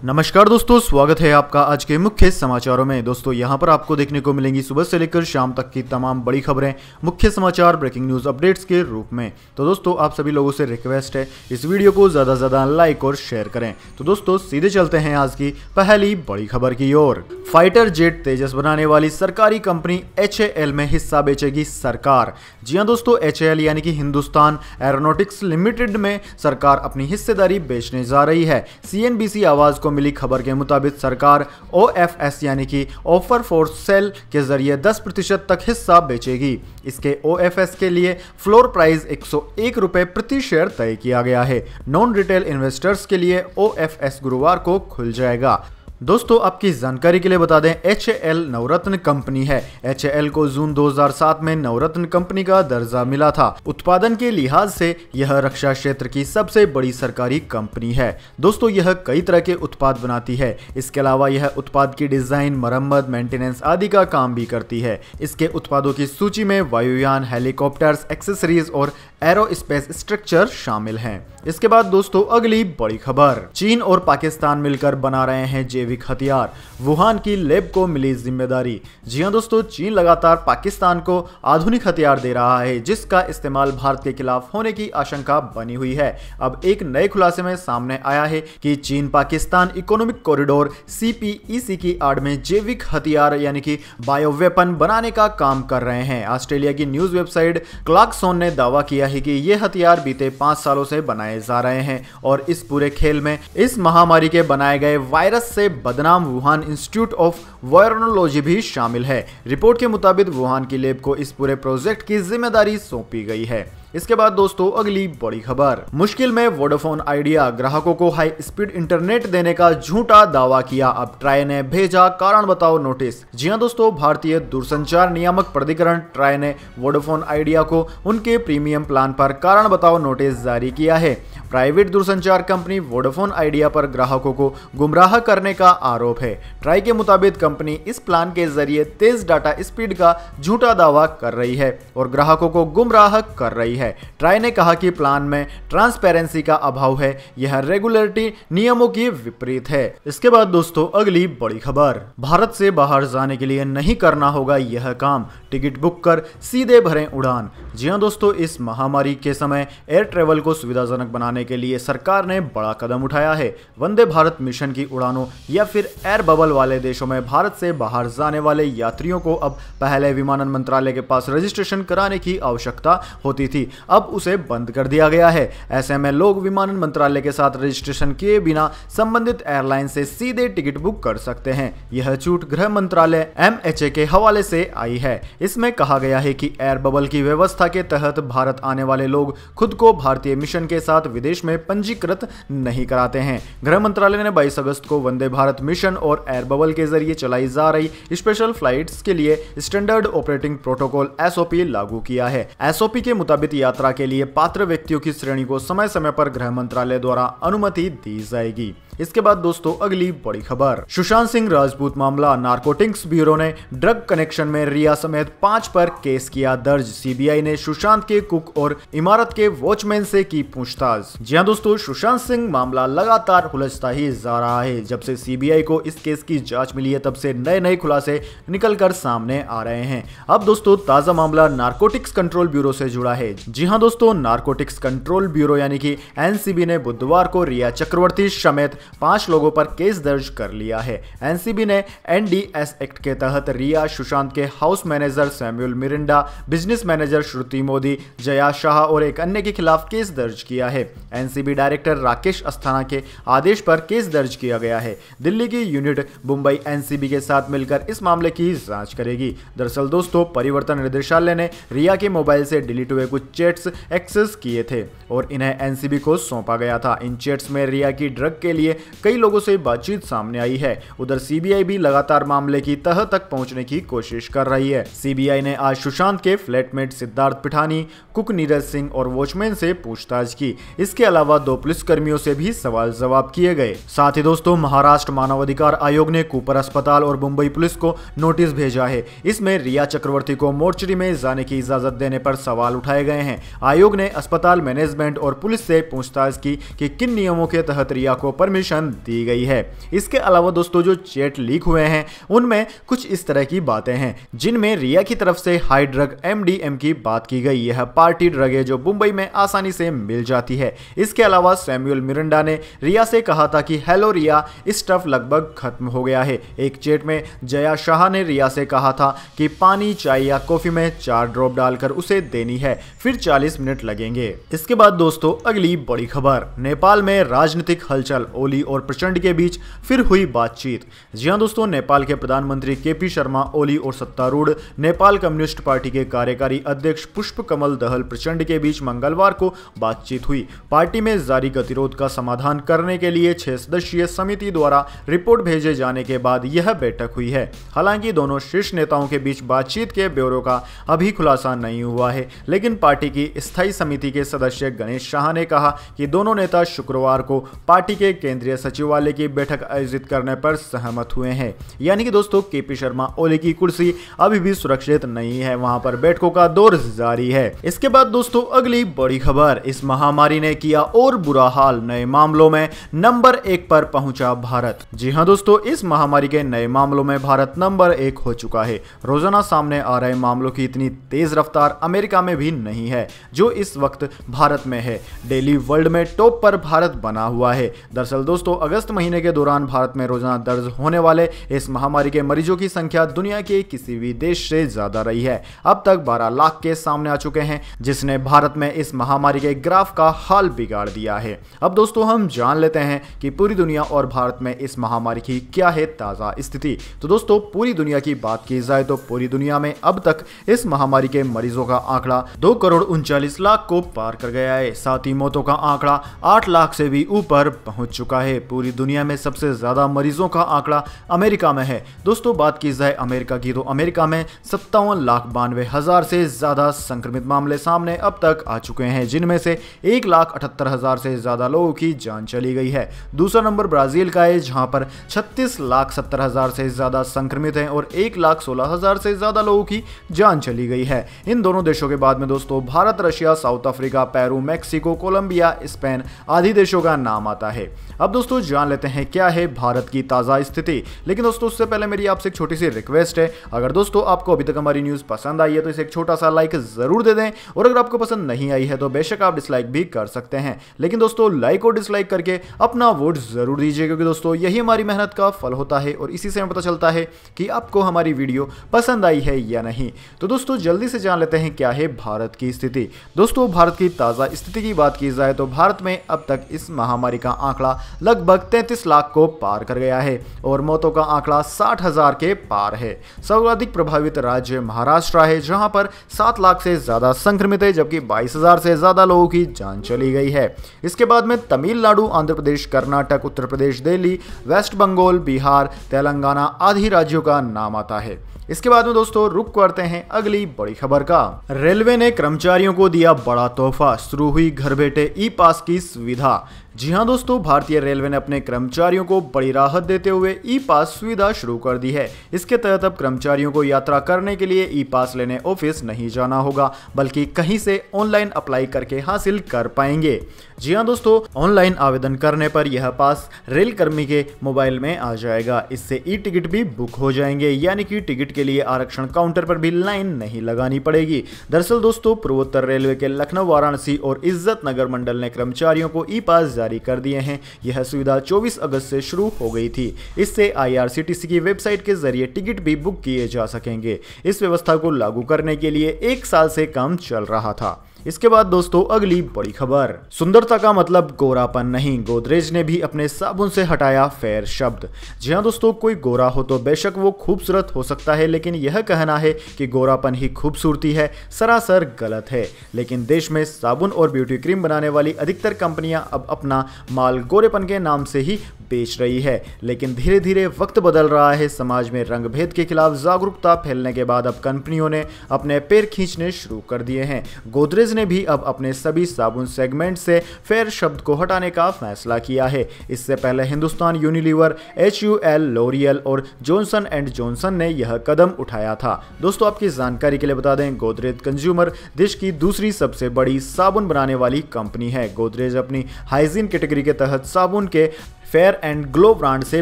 नमस्कार दोस्तों, स्वागत है आपका आज के मुख्य समाचारों में। दोस्तों यहां पर आपको देखने को मिलेंगी सुबह से लेकर शाम तक की तमाम बड़ी खबरें मुख्य समाचार ब्रेकिंग न्यूज अपडेट्स के रूप में। तो दोस्तों आप सभी लोगों से रिक्वेस्ट है इस वीडियो को ज़्यादा से ज़्यादा लाइक और शेयर करें। तो दोस्तों सीधे चलते हैं आज की पहली बड़ी खबर की ओर। फाइटर जेट तेजस बनाने वाली सरकारी कंपनी HAL में हिस्सा बेचेगी सरकार। जी हाँ दोस्तों, HAL यानी कि हिंदुस्तान एरोनॉटिक्स लिमिटेड में सरकार अपनी हिस्सेदारी बेचने जा रही है। CNBC आवाज को मिली खबर के मुताबिक सरकार OFS यानी कि ऑफर फॉर सेल के जरिए 10% तक हिस्सा बेचेगी। इसके OFS के लिए फ्लोर प्राइस 101 रुपए प्रति शेयर तय किया गया है। नॉन रिटेल इन्वेस्टर्स के लिए OFS गुरुवार को खुल जाएगा। दोस्तों आपकी जानकारी के लिए बता दें, HAL नवरत्न कंपनी है। HAL को जून 2007 में नवरत्न कंपनी का दर्जा मिला था। उत्पादन के लिहाज से यह रक्षा क्षेत्र की सबसे बड़ी सरकारी कंपनी है। दोस्तों यह कई तरह के उत्पाद बनाती है। इसके अलावा यह उत्पाद की डिजाइन, मरम्मत, मेंटेनेंस आदि का काम भी करती है। इसके उत्पादों की सूची में वायुयान, हेलीकॉप्टर्स, एक्सेसरीज और एरोस्पेस स्ट्रक्चर शामिल हैं। इसके बाद दोस्तों अगली बड़ी खबर, चीन और पाकिस्तान मिलकर बना रहे हैं जैविक हथियार। वुहान की लैब को मिली जिम्मेदारी। जी हां दोस्तों, चीन लगातार पाकिस्तान को आधुनिक हथियार दे रहा है जिसका इस्तेमाल भारत के खिलाफ होने की आशंका बनी हुई है। अब एक नए खुलासे में सामने आया है कि चीन पाकिस्तान इकोनॉमिक कॉरिडोर CPEC की आड़ में जैविक हथियार यानी कि बायो वेपन बनाने का काम कर रहे हैं। ऑस्ट्रेलिया की न्यूज वेबसाइट क्लार्कसॉन ने दावा किया है कि ये हथियार बीते 5 सालों से बनाए जा रहे हैं और इस पूरे खेल में इस महामारी के बनाए गए वायरस से बदनाम वुहान इंस्टीट्यूट ऑफ वायरोलॉजी भी शामिल है। रिपोर्ट के मुताबिक वुहान की लैब को इस पूरे प्रोजेक्ट की जिम्मेदारी सौंपी गई है। इसके बाद दोस्तों अगली बड़ी खबर, मुश्किल में वोडाफोन आइडिया, ग्राहकों को हाई स्पीड इंटरनेट देने का झूठा दावा किया। अब ट्राई ने भेजा कारण बताओ नोटिस। जी हां दोस्तों, भारतीय दूरसंचार नियामक प्राधिकरण ट्राई ने वोडाफोन आइडिया को उनके प्रीमियम प्लान पर कारण बताओ नोटिस जारी किया है। प्राइवेट दूरसंचार कंपनी वोडाफोन आइडिया पर ग्राहकों को गुमराह करने का आरोप है। ट्राई के मुताबिक कंपनी इस प्लान के जरिए तेज डाटा स्पीड का झूठा दावा कर रही है और ग्राहकों को गुमराह कर रही है। ट्राई ने कहा कि प्लान में ट्रांसपेरेंसी का अभाव है, यह रेगुलेटरी नियमों की विपरीत है। इसके बाद दोस्तों अगली बड़ी खबर, भारत से बाहर जाने के लिए नहीं करना होगा यह काम, टिकट बुक कर सीधे भरें उड़ान। जी हां दोस्तों, इस महामारी के समय एयर ट्रेवल को सुविधाजनक बनाने के लिए सरकार ने बड़ा कदम उठाया है। वंदे भारत मिशन की उड़ानों या फिर एयर बबल वाले देशों में भारत से बाहर जाने वाले यात्रियों को अब पहले विमानन मंत्रालय के पास रजिस्ट्रेशन कराने की आवश्यकता होती थी, अब उसे बंद कर दिया गया है। ऐसे में लोग विमानन मंत्रालय के साथ रजिस्ट्रेशन किए बिना संबंधित एयरलाइन से सीधे टिकट बुक कर सकते हैं। यह छूट गृह मंत्रालय MHA के हवाले से आई है। इसमें कहा गया है कि एयर बबल की व्यवस्था के तहत भारत आने वाले लोग खुद को भारतीय मिशन के साथ विदेश में पंजीकृत नहीं कराते हैं। गृह मंत्रालय ने 22 अगस्त को वंदे भारत मिशन और एयर बबल के जरिए चलाई जा रही स्पेशल फ्लाइट्स के लिए स्टैंडर्ड ऑपरेटिंग प्रोटोकॉल SOP लागू किया है। SOP के मुताबिक यात्रा के लिए पात्र व्यक्तियों की श्रेणी को समय समय पर गृह मंत्रालय द्वारा अनुमति दी जाएगी। इसके बाद दोस्तों अगली बड़ी खबर, सुशांत सिंह राजपूत मामला, नारकोटिक्स ब्यूरो ने ड्रग कनेक्शन में रिया समेत 5 पर केस किया दर्ज। CBI ने सुशांत के कुक और इमारत के वॉचमैन से की पूछताछ। जी हां दोस्तों, सुशांत सिंह मामला लगातार उलझता ही जा रहा है। जब से CBI को इस केस की जांच मिली है तब से नए नए खुलासे निकलकर सामने आ रहे हैं। अब दोस्तों ताजा मामला नारकोटिक्स कंट्रोल ब्यूरो से जुड़ा है। जी हां दोस्तों, नारकोटिक्स कंट्रोल ब्यूरो यानी कि NCB ने बुधवार को रिया चक्रवर्ती समेत 5 लोगों पर केस दर्ज कर लिया है। NCB ने NDS एक्ट के तहत रिया, सुशांत के house manager Samuel Miranda, business manager Shruti Modi, Jaya Shah और एक अन्य के खिलाफ केस दर्ज किया है। NCB डायरेक्टर राकेश अस्थाना के आदेश पर केस दर्ज किया गया है। दिल्ली की यूनिट मुंबई NCB के साथ मिलकर इस मामले की जांच करेगी। दरअसल दोस्तों, परिवर्तन निदेशालय ने रिया के मोबाइल से डिलीट हुए कुछ चैट्स एक्सेस किए थे और इन्हें NCB को सौंपा गया था। इन चैट्स में रिया की ड्रग के लिए कई लोगों से बातचीत सामने आई है। उधर CBI भी लगातार मामले की तह तक पहुंचने की कोशिश कर रही है। CBI ने आज सुशांत के फ्लैटमेट सिद्धार्थ पिठानी, कुक नीरज सिंह और वॉचमैन से पूछताछ की। इसके अलावा 2 पुलिसकर्मियों से भी सवाल जवाब किए गए। साथ ही दोस्तों महाराष्ट्र मानवाधिकार आयोग ने कूपर अस्पताल और मुंबई पुलिस को नोटिस भेजा है। इसमें रिया चक्रवर्ती को मोर्चरी में जाने की इजाजत देने पर सवाल उठाए गए हैं। आयोग ने अस्पताल मैनेजमेंट और पुलिस से पूछताछ की कि किन नियमों के तहत रिया को परमिशन परमिशन दी गई है। इसके अलावा दोस्तों जो चैट लीक हुए हैं उनमें कुछ इस तरह की बातें हैं जिनमें रिया की तरफ से हाई ड्रग MDM की बात की गई। यह पार्टी ड्रग है जो मुंबई में आसानी से मिल जाती है। इसके अलावा सैमुअल मिरांडा ने रिया से कहा था कि हेलो रिया, स्टफ लगभग खत्म हो गया है। एक चैट में जया शाह ने रिया से कहा था कि पानी, चाय या कॉफी में 4 ड्रॉप डालकर उसे देनी है, फिर 40 मिनट लगेंगे। इसके बाद दोस्तों अगली बड़ी खबर, नेपाल में राजनीतिक हलचल, ओली और प्रचंड के बीच फिर हुई बातचीत। जी हां दोस्तों, नेपाल के प्रधानमंत्री KP शर्मा ओली और सत्तारूढ़ नेपाल कम्युनिस्ट पार्टी के कार्यकारी अध्यक्ष पुष्प कमल दहल प्रचंड के बीच मंगलवार को बातचीत हुई। पार्टी में जारी गतिरोध का समाधान करने के लिए 6 सदस्यीय समिति द्वारा रिपोर्ट भेजे जाने के बाद यह बैठक हुई है। हालांकि दोनों शीर्ष नेताओं के बीच बातचीत के ब्यौरों का अभी खुलासा नहीं हुआ है, लेकिन पार्टी की स्थायी समिति के सदस्य गणेश शाह ने कहा कि दोनों नेता शुक्रवार को पार्टी के केंद्रीय सचिवालय की बैठक आयोजित करने पर सहमत हुए हैं। यानी कि दोस्तों KP शर्मा ओली की कुर्सी अभी भी सुरक्षित नहीं है, वहां पर बैठकों का दौर जारी है। इसके बाद दोस्तों अगली बड़ी खबर, इस महामारी ने किया और बुरा हाल, नए मामलों में नंबर 1 पर पहुंचा भारत। जी हां दोस्तों, इस महामारी के नए मामलों में भारत नंबर 1 हो चुका है। रोजाना सामने आ रहे मामलों की इतनी तेज रफ्तार अमेरिका में भी नहीं है जो इस वक्त भारत में है। डेली वर्ल्ड में टॉप पर भारत बना हुआ है। दरअसल दोस्तों अगस्त महीने के दौरान भारत में रोजाना दर्ज होने वाले इस महामारी के मरीजों की संख्या दुनिया के किसी भी देश से ज्यादा रही है। अब तक 12 लाख केस सामने आ चुके हैं, जिसने भारत में इस महामारी के ग्राफ का हाल बिगाड़ दिया है। अब दोस्तों हम जान लेते हैं कि पूरी दुनिया और भारत में इस महामारी की क्या है ताजा स्थिति। तो दोस्तों पूरी दुनिया की बात की जाए तो पूरी दुनिया में अब तक इस महामारी के मरीजों का आंकड़ा 2,39,00,000 को पार कर गया है। साथ ही मौतों का आंकड़ा 8 लाख से भी ऊपर पहुंच चुका है। पूरी दुनिया में सबसे ज्यादा मरीजों का आंकड़ा अमेरिका में है। दोस्तों बात की जाए अमेरिका की तो अमेरिका में 57,92,000 से ज्यादा संक्रमित मामले सामने अब तक आ चुके हैं, जिनमें से 1,78,000 से ज्यादा लोगों की जान चली गई है। दूसरा नंबर ब्राजील का है, जहां पर 36,70,000 से ज्यादा संक्रमित हैं और 1,16,000 से ज्यादा लोगों की जान चली गई है। इन दोनों देशों के बाद में दोस्तों Bharat, Russia, South Africa, Peru, Mexico, Colombia, Spain आदि देशों का नाम आता है। अब दोस्तों जान लेते हैं क्या है भारत की ताजा स्थिति। लेकिन दोस्तों उससे पहले मेरी आपसे एक छोटी सी रिक्वेस्ट है, अगर दोस्तों आपको अभी तक हमारी न्यूज पसंद आई है तो इसे एक छोटा सा लाइक जरूर दे दें, और अगर आपको पसंद नहीं आई है तो बेशक आप डिसलाइक भी कर सकते हैं। लेकिन दोस्तों लाइक और डिसलाइक करके अपना वोट जरूर दीजिए, क्योंकि दोस्तों यही हमारी मेहनत का फल होता है और इसी से हमें पता चलता है कि आपको हमारी वीडियो पसंद आई है या नहीं। तो दोस्तों जल्दी से जान लेते हैं क्या है भारत की स्थिति। दोस्तों भारत की ताजा स्थिति की बात की जाए तो भारत में अब तक इस महामारी का आंकड़ा लगभग 33 लाख को पार कर गया है और मौतों का आंकड़ा 60,000 के पार है। सर्वाधिक प्रभावित राज्य महाराष्ट्र है, जहां पर 7 लाख से ज्यादा संक्रमित है, जबकि 22,000 से ज्यादा लोगों की जान चली गई है। इसके बाद में तमिलनाडु, आंध्र प्रदेश, कर्नाटक, उत्तर प्रदेश, दिल्ली, वेस्ट बंगाल, बिहार, तेलंगाना आदि राज्यों का नाम आता है। इसके बाद में दोस्तों रुक करते हैं अगली बड़ी खबर का। रेलवे ने कर्मचारियों को दिया बड़ा तोहफा, शुरू हुई घर बैठे ई-पास की सुविधा। जी हां दोस्तों, भारतीय रेलवे ने अपने कर्मचारियों को बड़ी राहत देते हुए ई-पास सुविधा शुरू कर दी है। इसके तहत अब कर्मचारियों को यात्रा करने के लिए ई-पास लेने ऑफिस नहीं जाना होगा, बल्कि कहीं से ऑनलाइन अप्लाई करके हासिल कर पाएंगे। जी हां दोस्तों, ऑनलाइन आवेदन करने पर यह पास रेल कर्मी के मोबाइल में आ जाएगा। इससे ई टिकट भी बुक हो जाएंगे, यानी कि टिकट के लिए आरक्षण काउंटर पर भी लाइन नहीं लगानी पड़ेगी। दरअसल दोस्तों पूर्वोत्तर रेलवे के लखनऊ, वाराणसी और इज्जत नगर मंडल ने कर्मचारियों को ई पास जारी कर दिए हैं। यह सुविधा 24 अगस्त से शुरू हो गई थी। इससे IRCTC की वेबसाइट के जरिए टिकट भी बुक किए जा सकेंगे। इस व्यवस्था को लागू करने के लिए 1 साल से कम चल रहा था। इसके बाद दोस्तों अगली बड़ी खबर, सुंदरता का मतलब गोरापन नहीं, गोदरेज ने भी अपने साबुन से हटाया फेयर शब्द। जी हां दोस्तों, कोई गोरा हो तो बेशक वो खूबसूरत हो सकता है, लेकिन यह कहना है कि गोरापन ही खूबसूरती है सरासर गलत है। लेकिन देश में साबुन और ब्यूटी क्रीम बनाने वाली अधिकतर कंपनियां अब अपना माल गोरेपन के नाम से ही बेच रही है। लेकिन धीरे धीरे वक्त बदल रहा है। समाज में रंग भेद के खिलाफ जागरूकता फैलने के बाद अब कंपनियों ने अपने पैर खींचने शुरू कर दिए हैं। गोदरेज ने भी अब अपने सभी साबुन सेगमेंट से फेयर शब्द को हटाने का फैसला किया है। इससे पहले हिंदुस्तान यूनिलीवर, HUL, लॉरियल और जॉनसन एंड जॉनसन ने यह कदम उठाया था। दोस्तों आपकी जानकारी के लिए बता दें, गोदरेज कंज्यूमर देश की दूसरी सबसे बड़ी साबुन बनाने वाली कंपनी है। गोदरेज अपनी हाइजीन कैटेगरी के तहत साबुन के फेयर एंड ग्लो ब्रांड से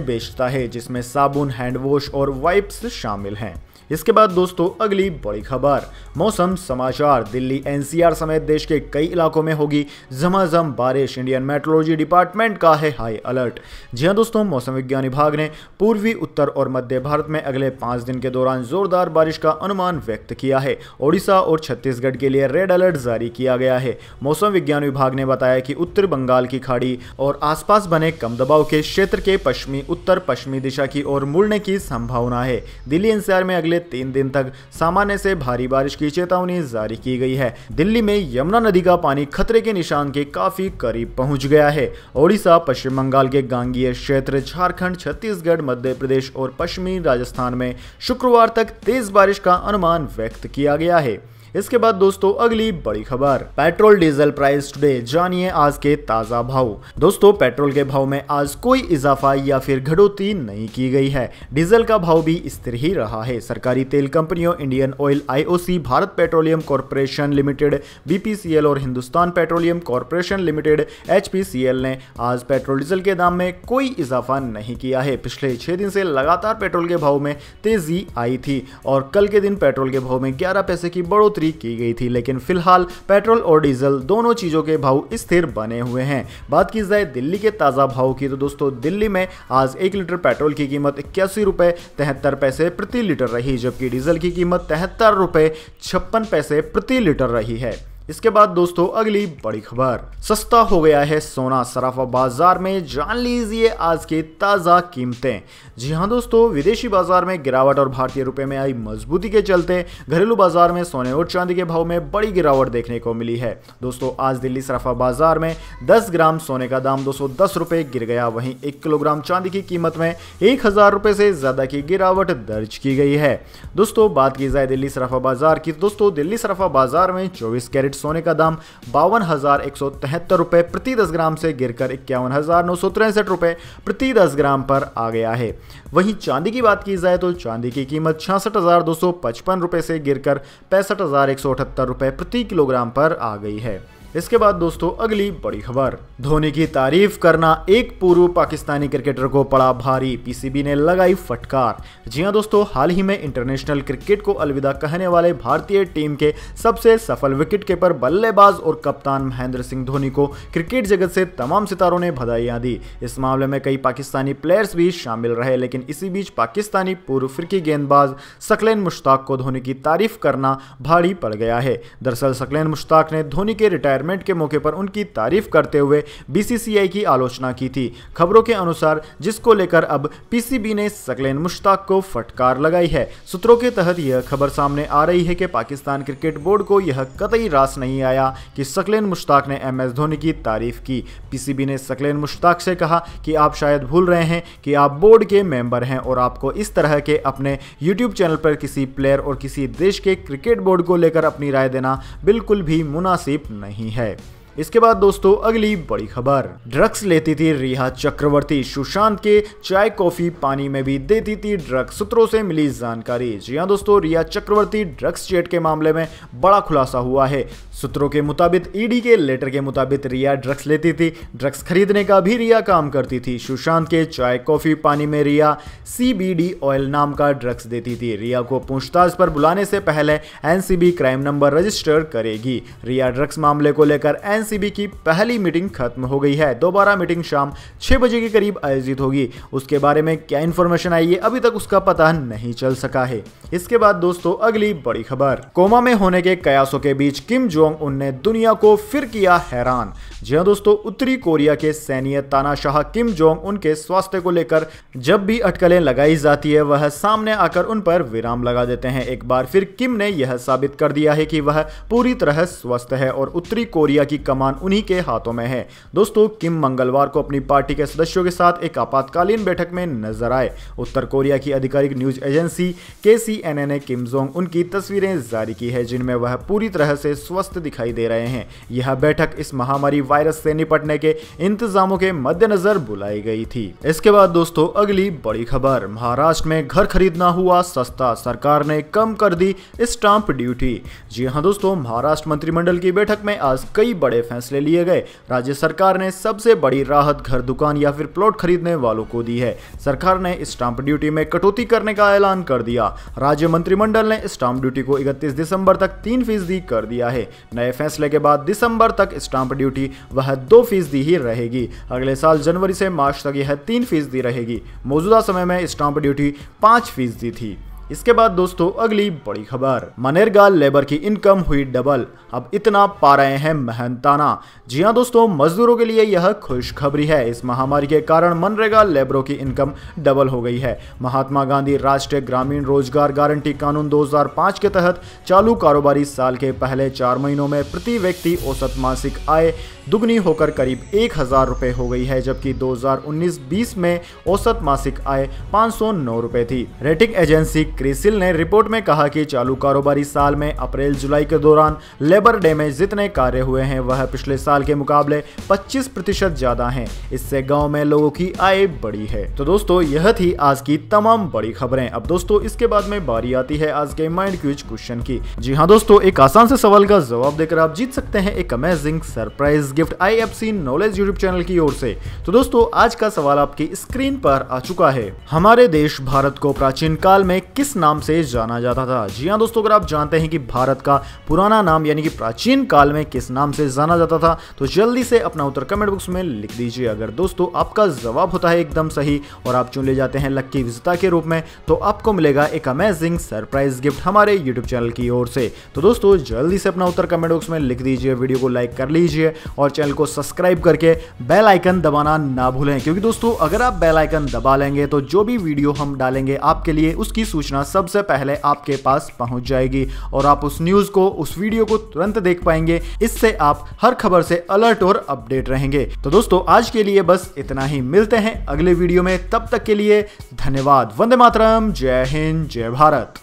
बेचता है, जिसमें साबुन, हैंड वॉश और वाइप्स शामिल हैं। इसके बाद दोस्तों अगली बड़ी खबर, मौसम समाचार। दिल्ली एनसीआर समेत देश के कई इलाकों में होगी झमाझम बारिश, इंडियन मेट्रोलॉजी डिपार्टमेंट का है हाई अलर्ट। जी हां दोस्तों, मौसम विज्ञान विभाग ने पूर्वी, उत्तर और मध्य भारत में अगले 5 दिन के दौरान जोरदार बारिश का अनुमान व्यक्त किया है। ओडिशा और छत्तीसगढ़ के लिए रेड अलर्ट जारी किया गया है। मौसम विज्ञान विभाग ने बताया कि उत्तर बंगाल की खाड़ी और आसपास बने कम दबाव के क्षेत्र के पश्चिमी उत्तर पश्चिमी दिशा की ओर मुड़ने की संभावना है। दिल्ली एनसीआर में अगले 3 दिन तक सामान्य से भारी बारिश की चेतावनी जारी की गई है। दिल्ली में यमुना नदी का पानी खतरे के निशान के काफी करीब पहुंच गया है। ओडिशा, पश्चिम बंगाल के गांगेय क्षेत्र, झारखंड, छत्तीसगढ़, मध्य प्रदेश और पश्चिमी राजस्थान में शुक्रवार तक तेज बारिश का अनुमान व्यक्त किया गया है। इसके बाद दोस्तों अगली बड़ी खबर, पेट्रोल डीजल प्राइस टुडे, जानिए आज के ताजा भाव। दोस्तों पेट्रोल के भाव में आज कोई इजाफा या फिर घटोतरी नहीं की गई है। डीजल का भाव भी स्थिर ही रहा है। सरकारी तेल कंपनियों Indian oil, IOC, Bharat petroleum corporation limited BPCL और Hindustan petroleum corporation limited HPCL ने आज पेट्रोल डीजल के दाम में कोई इजाफा नहीं किया है। पिछले 6 दिन से लगातार पेट्रोल के भाव में तेजी आई थी और कल के दिन पेट्रोल के भाव में 11 पैसे की बढ़ोतरी की गई थी, लेकिन फिलहाल पेट्रोल और डीजल दोनों चीजों के भाव स्थिर बने हुए हैं। बात की जाए दिल्ली के ताजा भाव की तो दोस्तों दिल्ली में आज 1 लीटर पेट्रोल की कीमत 81 रुपए 73 पैसे प्रति लीटर रही, जबकि डीजल की कीमत 73 रुपए 56 पैसे प्रति लीटर रही है। इसके बाद दोस्तों अगली बड़ी खबर, सस्ता हो गया है सोना, सराफा बाजार में जान लीजिए आज की ताजा कीमतें। जी हां दोस्तों, विदेशी बाजार में गिरावट और भारतीय रुपए में आई मजबूती के चलते घरेलू बाजार में सोने और चांदी के भाव में बड़ी गिरावट देखने को मिली है। दोस्तों आज दिल्ली सराफा बाजार में 10 ग्राम सोने का दाम 210 रुपए गिर गया। वहीं 1 किलोग्राम चांदी की कीमत में 1000 रुपए से ज्यादा की गिरावट दर्ज की गई है। दोस्तों बात की जाए दिल्ली सराफा बाजार की, दोस्तों दिल्ली सराफा बाजार में 24 कैरेट सोने का दाम 52,173 रुपए प्रति 10 ग्राम से गिरकर 51,963 रुपए प्रति 10 ग्राम पर आ गया है। वहीं चांदी की बात की जाए तो चांदी की कीमत 66,255 रुपए से गिरकर 65,178 रुपए प्रति किलोग्राम पर आ गई है। इसके बाद दोस्तों अगली बड़ी खबर, धोनी की तारीफ करना एक पूर्व पाकिस्तानी क्रिकेटर को पड़ा भारी, पीसीबी ने लगाई फटकार। जी हां दोस्तों, हाल ही में इंटरनेशनल क्रिकेट को अलविदा कहने वाले भारतीय टीम के सबसे सफल विकेटकीपर, बल्लेबाज और कप्तान महेंद्र सिंह धोनी को क्रिकेट जगत से तमाम सितारों ने बधाइयां दी। इस मामले में कई पाकिस्तानी प्लेयर्स भी शामिल रहे, लेकिन इसी बीच पाकिस्तानी पूर्व फिरकी गेंदबाज सकलेन मुश्ताक को धोनी की तारीफ करना भारी पड़ गया है। दरअसल सकलेन मुश्ताक ने धोनी के रिटायरमेंट के मौके पर उनकी तारीफ करते हुए बीसीसीआई की आलोचना की थी। खबरों के अनुसार जिसको लेकर अब पीसीबी ने सकलेन मुश्ताक को फटकार लगाई है। सूत्रों के तहत यह खबर सामने आ रही है कि पाकिस्तान क्रिकेट बोर्ड को यह कतई रास नहीं आया कि सकलेन मुश्ताक ने एमएस धोनी की तारीफ की। पीसीबी ने सकलेन मुश्ताक से कहा कि आप शायद भूल रहे हैं कि आप बोर्ड के मेंबर हैं और आपको इस तरह के अपने यूट्यूब चैनल पर किसी प्लेयर और किसी देश के क्रिकेट बोर्ड को लेकर अपनी राय देना बिल्कुल भी मुनासिब नहीं है। इसके बाद दोस्तों अगली बड़ी खबर, ड्रग्स लेती थी रिया चक्रवर्ती, सुशांत के चाय कॉफी पानी में भी देती थी ड्रग्स, सूत्रों से मिली जानकारी। जी हां दोस्तों, रिया चक्रवर्ती ड्रग्स चेट के मामले में बड़ा खुलासा हुआ है। सूत्रों के मुताबिक ईडी के लेटर के मुताबिक रिया ड्रग्स लेती थी। ड्रग्स खरीदने का भी रिया काम करती थी। सुशांत के चाय कॉफी पानी में रिया CBD ऑयल नाम का ड्रग्स देती थी। रिया को पूछताछ पर बुलाने से पहले एनसीबी क्राइम नंबर रजिस्टर करेगी। रिया ड्रग्स मामले को लेकर एनसीबी की पहली मीटिंग खत्म हो गई है। दोबारा मीटिंग शाम 6 बजे के करीब आयोजित होगी। उसके बारे में क्या इन्फॉर्मेशन आई है अभी तक उसका पता नहीं चल सका है। इसके बाद दोस्तों अगली बड़ी खबर, कोमा में होने के कयासों के बीच किम जोंग उन ने दुनिया को फिर किया हैरान। जी हां दोस्तों, उत्तरी कोरिया के सैन्य तानाशाह किम जोंग उन के स्वास्थ्य को लेकर जब भी अटकलें लगाई जाती है वह सामने आकर उन पर विराम लगा देते हैं। एक बार फिर किम ने यह साबित कर दिया है कि वह पूरी तरह स्वस्थ है और उत्तरी कोरिया की कमान उन्हीं के हाथों में है। दोस्तों किम मंगलवार को अपनी पार्टी के सदस्यों के साथ एक आपातकालीन बैठक में नजर आए। उत्तर कोरिया की आधिकारिक न्यूज एजेंसी KCNA ने किम जोंग उन की तस्वीरें जारी की है जिनमें वह पूरी तरह से स्वस्थ दिखाई दे रहे हैं। यह बैठक इस महामारी वायरस से निपटने के इंतजामों के मद्देनजर बुलाई गई थी। इसके बाद दोस्तों अगली बड़ी खबर, महाराष्ट्र में घर खरीदना हुआ सस्ता, सरकार ने कम कर दी स्टाम्प ड्यूटी। जी हां दोस्तों, महाराष्ट्र मंत्रिमंडल की बैठक में आज कई बड़े फैसले लिए गए। राज्य सरकार ने सबसे बड़ी राहत घर, दुकान या फिर प्लॉट खरीदने वालों को दी है। सरकार ने स्टांप ड्यूटी में कटौती करने का ऐलान कर दिया। राज्य मंत्रिमंडल ने स्टांप ड्यूटी को 31 दिसंबर तक 3% कर दिया है। नए फैसले के बाद दिसंबर तक स्टांप ड्यूटी वह 2% ही रहेगी। अगले साल जनवरी से मार्च तक यह 3% रहेगी। मौजूदा समय में स्टांप ड्यूटी 5% थी। इसके बाद दोस्तों अगली बड़ी खबर, मनरेगा लेबर की इनकम हुई डबल, अब इतना पा रहे हैं मेहनताना। जी हां दोस्तों, मजदूरों के लिए यह खुशखबरी है। इस महामारी के कारण मनरेगा लेबरों की इनकम डबल हो गई है। महात्मा गांधी राष्ट्रीय ग्रामीण रोजगार गारंटी कानून 2005 के तहत चालू कारोबारी साल के पहले 4 महीनों में प्रति व्यक्ति औसत मासिक आय दुगनी होकर करीब 1000 रुपए हो गई है, जबकि 2019-20 में औसत मासिक आय 509 रुपए थी। रेटिंग एजेंसी क्रिसिल ने रिपोर्ट में कहा कि चालू कारोबारी साल में अप्रैल-जुलाई के दौरान लेबर डे में जितने कार्य हुए हैं वह पिछले साल के मुकाबले 25% ज्यादा हैं। इससे गांव में लोगों की आय बढ़ी है। तो दोस्तों यह थी आज की तमाम बड़ी खबरें। अब दोस्तों इसके बाद में बारी आती है आज के माइंड क्विज क्वेश्चन की। जी हाँ दोस्तों, एक आसान से सवाल का जवाब देकर आप जीत सकते हैं एक amazing surprise gift IFC knowledge YouTube channel की ओर से। तो दोस्तों आज का सवाल आपकी स्क्रीन पर आ चुका है। हमारे देश भारत को प्राचीन काल में किस नाम से जाना जाता था? जी हां दोस्तों, अगर आप जानते हैं कि भारत का पुराना नाम यानी कि प्राचीन काल में किस नाम से जाना जाता था तो जल्दी से अपना उत्तर कमेंट बॉक्स में लिख दीजिए। अगर दोस्तों आपका जवाब होता है एकदम सही और आप चुन ले जाते हैं लक्की विजेता के रूप में तो आपको मिलेगा एक अमेजिंग सरप्राइज गिफ्ट हमारे यूट्यूब चैनल की ओर से। तो दोस्तों जल्दी से अपना उत्तर कमेंट बॉक्स में लिख दीजिए, वीडियो को लाइक कर लीजिए और चैनल को सब्सक्राइब करके बेल आइकन दबाना ना भूलें, क्योंकि दोस्तों अगर आप बेल आइकन दबा लेंगे तो जो भी वीडियो हम डालेंगे आपके लिए उसकी सूचना सबसे पहले आपके पास पहुंच जाएगी और आप उस न्यूज को, उस वीडियो को तुरंत देख पाएंगे। इससे आप हर खबर से अलर्ट और अपडेट रहेंगे। तो दोस्तों आज के लिए बस इतना ही, मिलते हैं अगले वीडियो में। तब तक के लिए धन्यवाद। वंदे मातरम, जय हिंद, जय भारत।